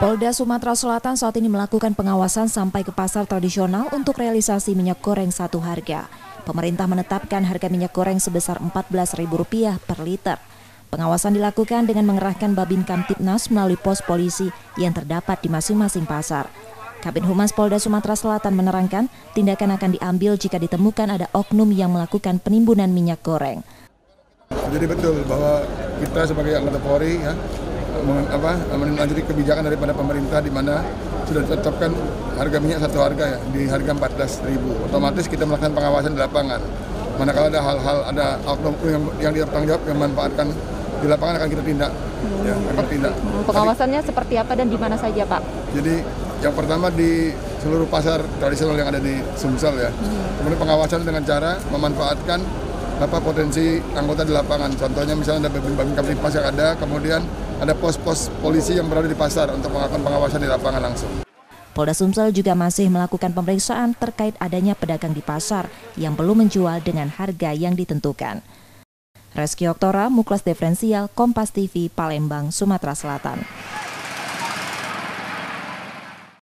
Polda Sumatera Selatan saat ini melakukan pengawasan sampai ke pasar tradisional untuk realisasi minyak goreng satu harga. Pemerintah menetapkan harga minyak goreng sebesar Rp14.000 per liter. Pengawasan dilakukan dengan mengerahkan Babin Kamtibnas melalui pos polisi yang terdapat di masing-masing pasar. Kabid Humas Polda Sumatera Selatan menerangkan tindakan akan diambil jika ditemukan ada oknum yang melakukan penimbunan minyak goreng. Jadi betul bahwa kita sebagai anggota Polri menindaklanjuti kebijakan daripada pemerintah di mana sudah ditetapkan harga minyak satu harga ya di harga 14.000. Otomatis kita melakukan pengawasan di lapangan. Manakala ada hal-hal ada oknum yang bertanggung jawab yang memanfaatkan di lapangan akan kita tindak. Ya, akan tindak. Pengawasannya seperti apa dan di mana saja, Pak? Jadi yang pertama di seluruh pasar tradisional yang ada di Sumsel ya. Kemudian pengawasan dengan cara memanfaatkan potensi anggota di lapangan. Contohnya misalnya ada Babin Kamtibmas yang ada, kemudian ada pos-pos polisi yang berada di pasar untuk melakukan pengawasan di lapangan langsung. Polda Sumsel juga masih melakukan pemeriksaan terkait adanya pedagang di pasar yang belum menjual dengan harga yang ditentukan. Reski Oktora, Muklas Diferensial, Kompas TV, Palembang, Sumatera Selatan.